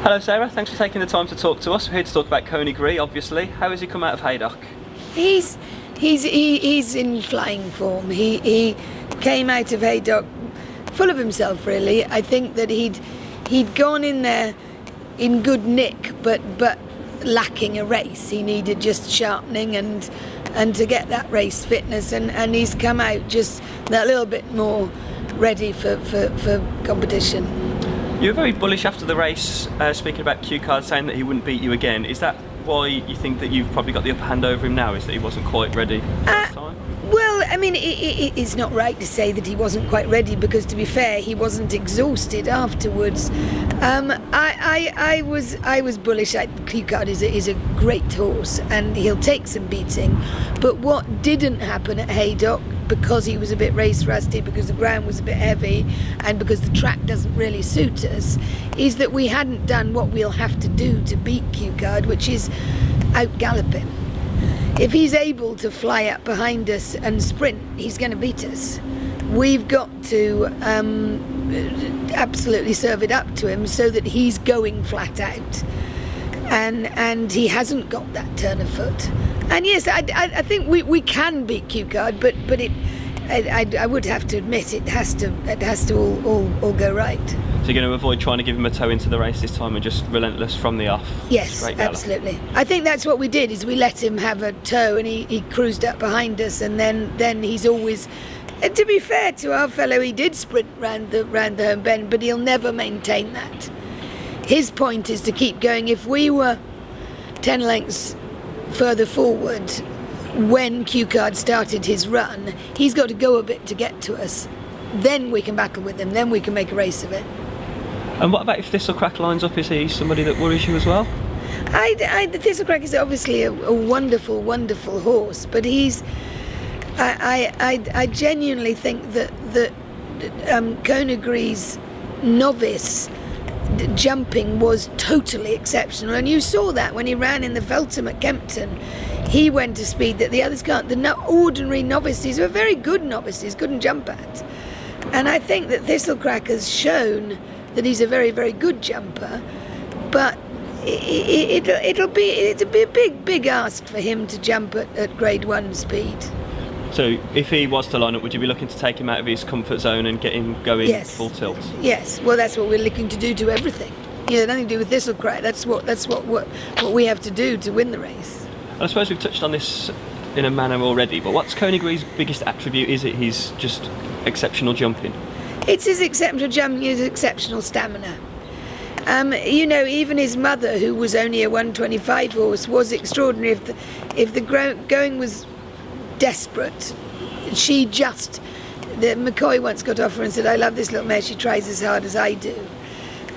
Hello Sarah, thanks for taking the time to talk to us. We're here to talk about Coneygree, obviously. How has he come out of Haydock? He's in flying form. He came out of Haydock full of himself, really. I think that he'd gone in there in good nick, but lacking a race. He needed just sharpening and to get that race fitness, and he's come out just that little bit more ready for competition. You were very bullish after the race, speaking about Cue Card, saying that he wouldn't beat you again. Is that why you think that you've probably got the upper hand over him now, is that he wasn't quite ready last time? Well, I mean, it's not right to say that he wasn't quite ready, because to be fair, he wasn't exhausted afterwards. I was bullish. Cue Card is a great horse, and he'll take some beating. But what didn't happen at Haydock, because he was a bit race rusty, because the ground was a bit heavy, and because the track doesn't really suit us, is that we hadn't done what we'll have to do to beat Cue Card, which is out gallop him. If he's able to fly up behind us and sprint, he's going to beat us. We've got to absolutely serve it up to him so that he's going flat out, and he hasn't got that turn of foot. And yes, I think we can beat Cue Card, but I would have to admit it has to all go right. So you're going to avoid trying to give him a toe into the race this time and just relentless from the off? Yes, absolutely. I think that's what we did, is we let him have a toe, and he cruised up behind us, and then he's always... And to be fair to our fellow, he did sprint round the home bend, but he'll never maintain that. His point is to keep going. If we were 10 lengths further forward when Cue Card started his run, he's got to go a bit to get to us. Then we can battle with him, then we can make a race of it. And what about if Thistlecrack lines up? Is he somebody that worries you as well? The Thistlecrack is obviously a wonderful, wonderful horse, but he's... I genuinely think that Coneygree's novice jumping was totally exceptional, and you saw that when he ran in the Feltham at Kempton. He went to speed that the others can't. The ordinary novices were very good novices, couldn't jump at. And I think that Thistlecrack has shown that he's a very, very good jumper, but it'll be a big ask for him to jump at grade 1 speed. So if he was to line up, would you be looking to take him out of his comfort zone and get him going full tilt? Yes, well, that's what we're looking to do to everything. Nothing to do with Thistlecrack. That's what we have to do to win the race. I suppose we've touched on this in a manner already, but what's Coneygree's biggest attribute? Is it his just exceptional jumping? It's his exceptional jumping, his exceptional stamina. Even his mother, who was only a 125 horse, was extraordinary. If the going was desperate, McCoy once got off her and said, "I love this little mare, she tries as hard as I do."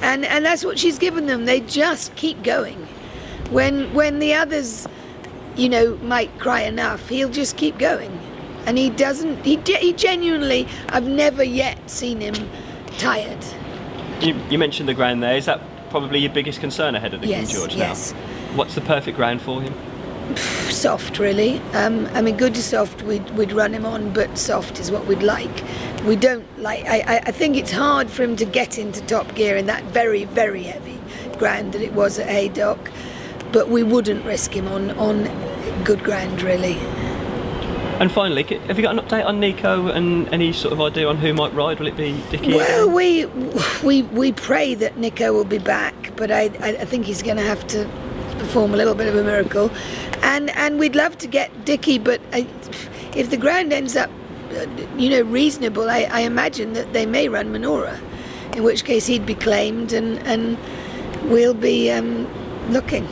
And that's what she's given them. They just keep going. When the others, might cry enough, he'll just keep going. And he genuinely, I've never yet seen him tired. You mentioned the ground there. Is that probably your biggest concern ahead of the King George now? Yes. What's the perfect ground for him? Soft, really. Good to soft we'd run him on, but soft is what we'd like. We don't like... I think it's hard for him to get into top gear in that very, very heavy ground that it was at Haydock, but we wouldn't risk him on good ground, really. And finally, have you got an update on Nico and any sort of idea on who might ride? Will it be Dickie? Well, we pray that Nico will be back, but I think he's going to have to perform a little bit of a miracle, and we'd love to get Dickie, but if the ground ends up reasonable, I imagine that they may run Menorah, in which case he'd be claimed, and we'll be looking.